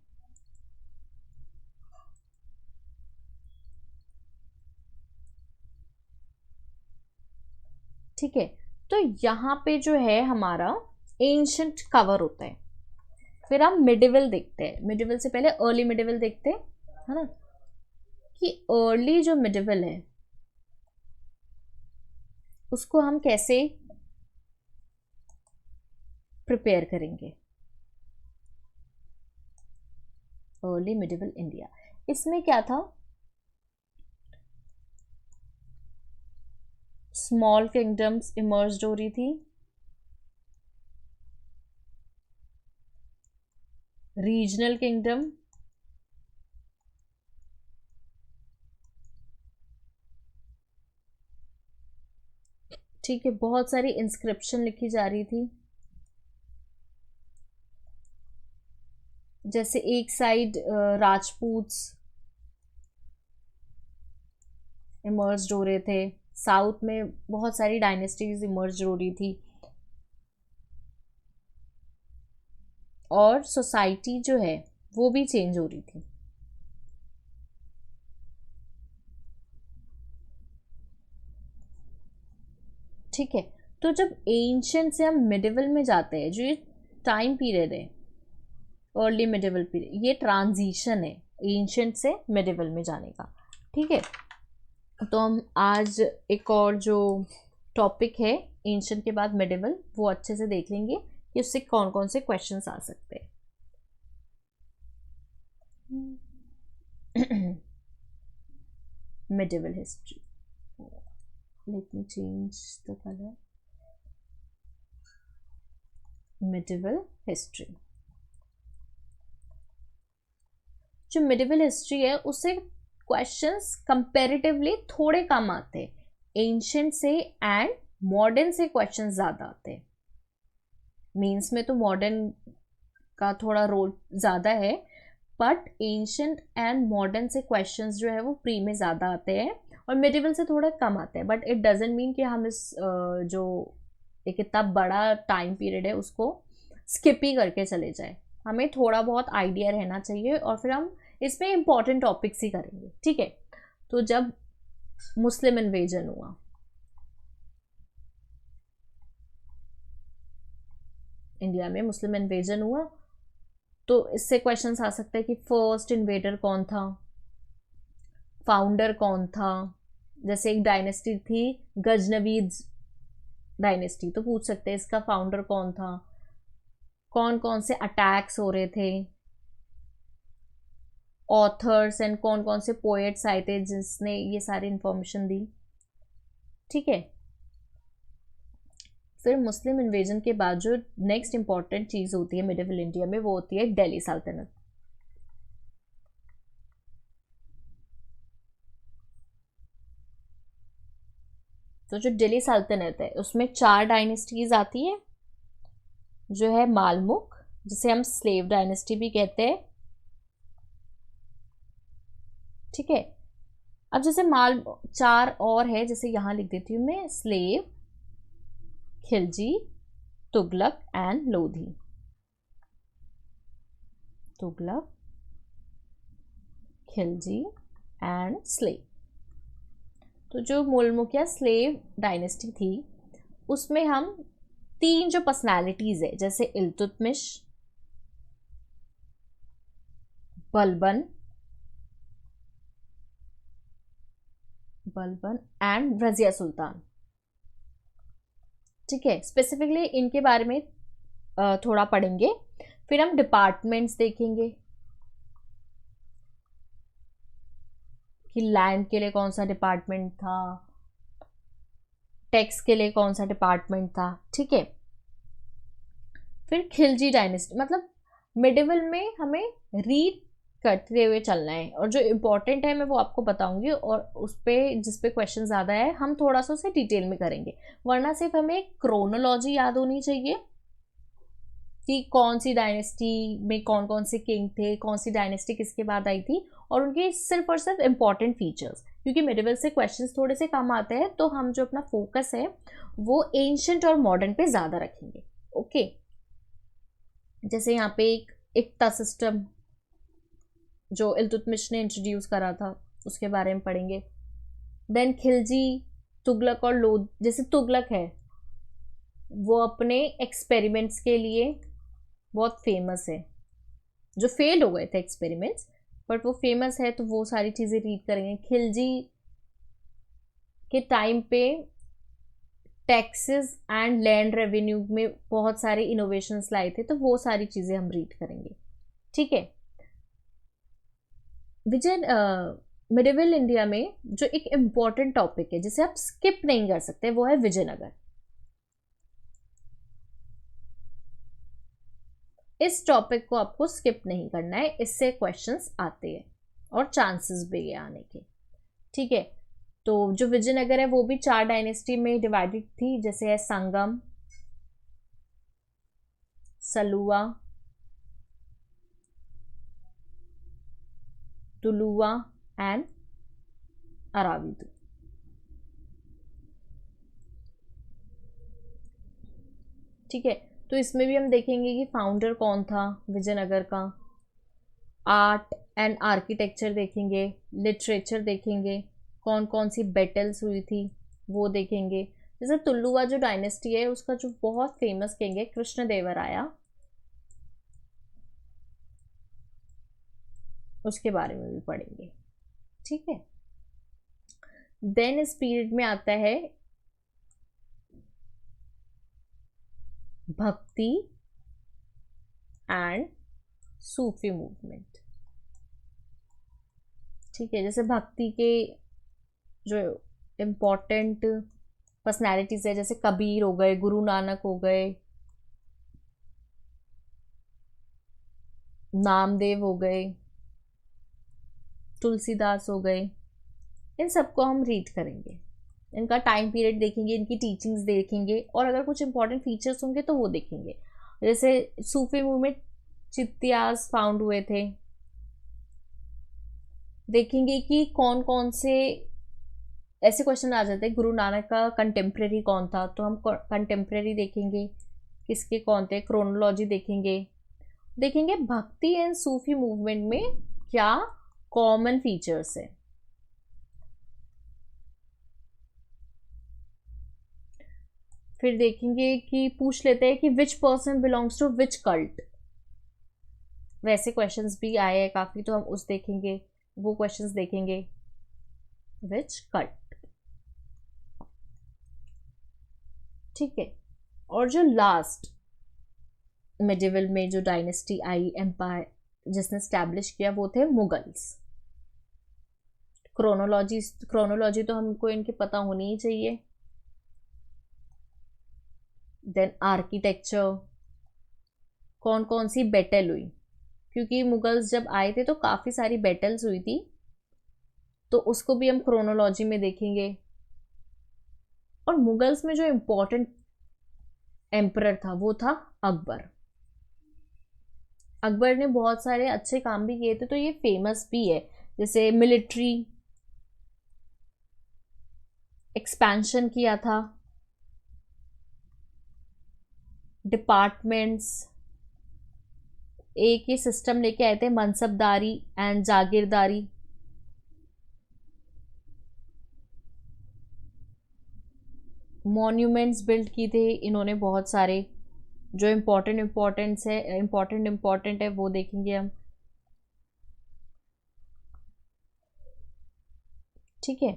ठीक है, तो यहाँ पे जो है हमारा एंशंट कवर होता है। फिर हम मिडिवल देखते हैं, मिडिवल से पहले अर्ली मिडिवल देखते हैं, है ना, कि अर्ली जो मिडिवल है उसको हम कैसे प्रिपेयर करेंगे। अर्ली मिडिवल इंडिया, इसमें क्या था, स्मॉल किंगडम्स इमर्ज्ड हो रही थी, रीजनल किंगडम, ठीक है, बहुत सारी इंस्क्रिप्शन लिखी जा रही थी। जैसे एक साइड राजपूत्स इमर्ज हो रहे थे, साउथ में बहुत सारी डायनेस्टीज इमर्ज हो रही थी, और सोसाइटी जो है वो भी चेंज हो रही थी। ठीक है, तो जब एंशियंट से हम मिडिवल में जाते हैं, जो ये टाइम पीरियड है, अर्ली मिडिवल पीरियड, ये ट्रांजिशन है एंशियंट से मिडिवल में जाने का। ठीक है, तो हम आज एक और जो टॉपिक है एंशियंट के बाद मिडिवल, वो अच्छे से देख लेंगे कि उससे कौन कौन से क्वेश्चंस आ सकते हैं। medieval history, let me change the color, medieval history। जो medieval history है उससे क्वेश्चंस कंपैरेटिवली थोड़े कम आते हैं एंशियंट से, एंड मॉडर्न से क्वेश्चंस ज़्यादा आते हैं। मीन्स में तो मॉडर्न का थोड़ा रोल ज़्यादा है, बट एंशियंट एंड मॉडर्न से क्वेश्चंस जो है वो प्री में ज़्यादा आते हैं और मिडिवल से थोड़ा कम आते हैं। बट इट डजेंट मीन कि हम इस जो एक इतना बड़ा टाइम पीरियड है उसको स्किप ही करके चले जाए। हमें थोड़ा बहुत आइडिया रहना चाहिए और फिर हम इसमें इंपॉर्टेंट टॉपिक्स ही करेंगे। ठीक है, तो जब मुस्लिम इन्वेजन हुआ, इंडिया में मुस्लिम इन्वेजन हुआ, तो इससे क्वेश्चंस आ सकते हैं कि फर्स्ट इन्वेडर कौन था, फाउंडर कौन था। जैसे एक डायनेस्टी थी गजनवीद डायनेस्टी, तो पूछ सकते हैं इसका फाउंडर कौन था, कौन कौन से अटैक्स हो रहे थे, ऑथर्स एंड कौन कौन से पोएट्स आए थे जिसने ये सारी इंफॉर्मेशन दी। ठीक है, फिर मुस्लिम इन्वेजन के बाद जो नेक्स्ट इंपॉर्टेंट चीज़ होती है मिडिवल इंडिया में, वो होती है दिल्ली सल्तनत। तो जो दिल्ली सल्तनत है उसमें 4 डायनेस्टीज आती है, जो है मालमुख, जिसे हम स्लेव डायनेस्टी भी कहते हैं। ठीक है, अब जैसे 4 और है, जैसे यहाँ लिख देती हूँ मैं, slave, Khilji, Tughlaq and Lodhi. Tughlaq, Khilji and slave. तो जो मुल्मुखिया स्लेव डायनेस्टी थी उसमें हम 3 जो पर्सनालिटीज है, जैसे इल्तुतमिश, बलबन एंड रजिया सुल्तान। ठीक है, स्पेसिफिकली इनके बारे में थोड़ा पढ़ेंगे। फिर हम डिपार्टमेंट्स देखेंगे कि लैंड के लिए कौन सा डिपार्टमेंट था, टैक्स के लिए कौन सा डिपार्टमेंट था। ठीक है, फिर खिलजी डायनेस्टी, मतलब मिडिवल में हमें रीड करते हुए चलना है, और जो इम्पोर्टेंट है मैं वो आपको बताऊंगी, और उस पर जिस पे क्वेश्चन ज़्यादा है हम थोड़ा सा उसे डिटेल में करेंगे। वरना सिर्फ हमें क्रोनोलॉजी याद होनी चाहिए कि कौन सी डायनेस्टी में कौन कौन से किंग थे, कौन सी डायनेस्टी किसके बाद आई थी, और उनके सिर्फ और सिर्फ इम्पॉर्टेंट फीचर्स। क्योंकि मिडिवल से क्वेश्चंस थोड़े से कम आते हैं, तो हम जो अपना फोकस है वो एंशियंट और मॉडर्न पे ज़्यादा रखेंगे। ओके, जैसे यहाँ पे एक इक्ता सिस्टम जो इल्तुतमिश ने इंट्रोड्यूस करा था, उसके बारे में पढ़ेंगे। देन खिलजी, तुगलक और लोध। जैसे तुगलक है वो अपने एक्सपेरिमेंट्स के लिए बहुत फेमस है, जो फेल हो गए थे एक्सपेरिमेंट्स, बट वो फेमस है, तो वो सारी चीज़ें रीड करेंगे। खिलजी के टाइम पे टैक्सेस एंड लैंड रेवेन्यू में बहुत सारे इनोवेशंस लाए थे, तो वो सारी चीज़ें हम रीड करेंगे। ठीक है, विजय मिडिवल इंडिया में जो एक इम्पॉर्टेंट टॉपिक है जिसे आप स्किप नहीं कर सकते, वो है विजयनगर। इस टॉपिक को आपको स्किप नहीं करना है, इससे क्वेश्चंस आते हैं और चांसेस भी है आने के। ठीक है, तो जो विजयनगर है वो भी 4 डायनेस्टी में डिवाइडेड थी, जैसे है संगम, सलुवा, तुलुवा एंड अराविदु। ठीक है, तो इसमें भी हम देखेंगे कि फाउंडर कौन था विजयनगर का, आर्ट एंड आर्किटेक्चर देखेंगे, लिटरेचर देखेंगे, कौन कौन सी बैटल्स हुई थी वो देखेंगे, जैसे तुलुवा जो डायनेस्टी है उसका जो बहुत फेमस किंग है कृष्णदेवराया, उसके बारे में भी पढ़ेंगे, ठीक है। देन इस पीरियड में आता है भक्ति एंड सूफी मूवमेंट, ठीक है। जैसे भक्ति के जो इम्पोर्टेंट पर्सनैलिटीज है, जैसे कबीर हो गए, गुरु नानक हो गए, नामदेव हो गए, तुलसीदास हो गए, इन सबको हम रीड करेंगे, इनका टाइम पीरियड देखेंगे, इनकी टीचिंग्स देखेंगे, और अगर कुछ इंपॉर्टेंट फीचर्स होंगे तो वो देखेंगे। जैसे सूफी मूवमेंट चित्तियाज फाउंड हुए थे, देखेंगे कि कौन कौन से ऐसे क्वेश्चन आ जाते हैं, गुरु नानक का कंटेम्प्रेरी कौन था, तो हम कंटेम्प्रेरी देखेंगे, किसके कौन थे, क्रोनोलॉजी देखेंगे। देखेंगे भक्ति एंड सूफी मूवमेंट में क्या कॉमन फीचर्स है। फिर देखेंगे कि पूछ लेते हैं कि which person belongs to which cult, वैसे क्वेश्चंस भी आए हैं काफ़ी, तो हम उस देखेंगे, वो क्वेश्चंस देखेंगे, विच कल्ट, ठीक है। और जो लास्ट मिडिवल में जो डायनेस्टी आई, एम्पायर जिसने स्टैब्लिश किया, वो थे मुगल्स। क्रोनोलॉजी तो हमको इनके पता होनी ही चाहिए। देन आर्किटेक्चर, कौन कौन सी बैटल हुई, क्योंकि मुगल्स जब आए थे तो काफ़ी सारी बैटल्स हुई थी, तो उसको भी हम क्रोनोलॉजी में देखेंगे। और मुगल्स में जो इम्पोर्टेंट एम्परर था वो था अकबर। अकबर ने बहुत सारे अच्छे काम भी किए थे, तो ये फेमस भी है, जैसे मिलिट्री एक्सपेंशन किया था, डिपार्टमेंट्स, एक ये सिस्टम लेके आए थे, मनसबदारी एंड जागीरदारी, मॉन्यूमेंट्स बिल्ड की थे इन्होंने बहुत सारे, जो इम्पोर्टेंट है वो देखेंगे हम, ठीक है।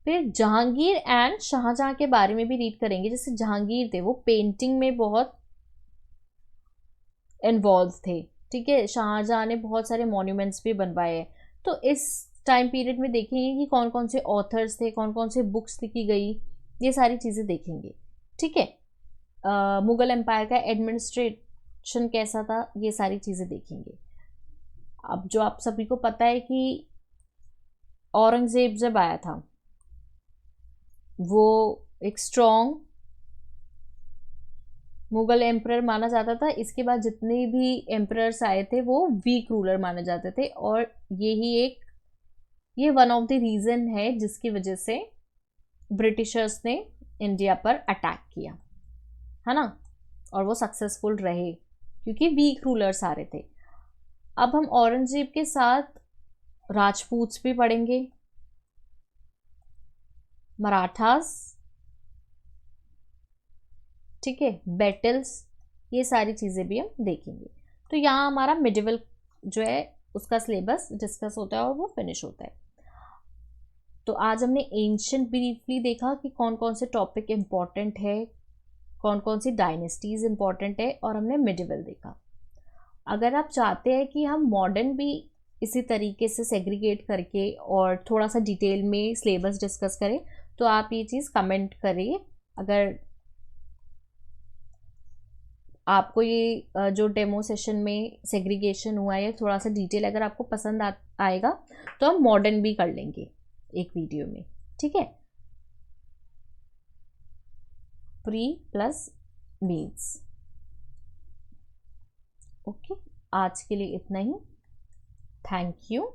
फिर जहांगीर एंड शाहजहां के बारे में भी रीड करेंगे। जैसे जहांगीर थे वो पेंटिंग में बहुत इन्वॉल्व थे, ठीक है। शाहजहां ने बहुत सारे मॉन्यूमेंट्स भी बनवाए हैं, तो इस टाइम पीरियड में देखेंगे कि कौन कौन से ऑथर्स थे, कौन कौन से बुक्स लिखी गई, ये सारी चीज़ें देखेंगे, ठीक है। मुगल एम्पायर का एडमिनिस्ट्रेशन कैसा था, ये सारी चीज़ें देखेंगे। अब जो आप सभी को पता है कि औरंगजेब जब आया था, वो एक स्ट्रॉन्ग मुगल एम्परर माना जाता था। इसके बाद जितने भी एम्परर्स आए थे वो वीक रूलर माने जाते थे, और ये वन ऑफ द रीज़न है जिसकी वजह से ब्रिटिशर्स ने इंडिया पर अटैक किया, है ना, और वो सक्सेसफुल रहे क्योंकि वीक रूलर्स आ रहे थे। अब हम औरंगजेब के साथ राजपूत्स भी पढ़ेंगे, मराठास, ठीक है, बैटल्स, ये सारी चीज़ें भी हम देखेंगे। तो यहाँ हमारा मिडिवल जो है उसका सिलेबस डिस्कस होता है और वो फिनिश होता है। तो आज हमने एंशिएंट ब्रीफली देखा कि कौन कौन से टॉपिक इम्पॉर्टेंट है, कौन कौन सी डायनेस्टीज इम्पॉर्टेंट है, और हमने मिडिवल देखा। अगर आप चाहते हैं कि हम मॉडर्न भी इसी तरीके से सेग्रीगेट करके और थोड़ा सा डिटेल में सिलेबस डिस्कस करें, तो आप ये चीज़ कमेंट करिए। अगर आपको ये जो डेमो सेशन में सेग्रीगेशन हुआ है थोड़ा सा डिटेल अगर आपको पसंद आएगा, तो हम मॉडर्न भी कर लेंगे एक वीडियो में, ठीक है। Pre plus means, okay. आज के लिए इतना ही, थैंक यू।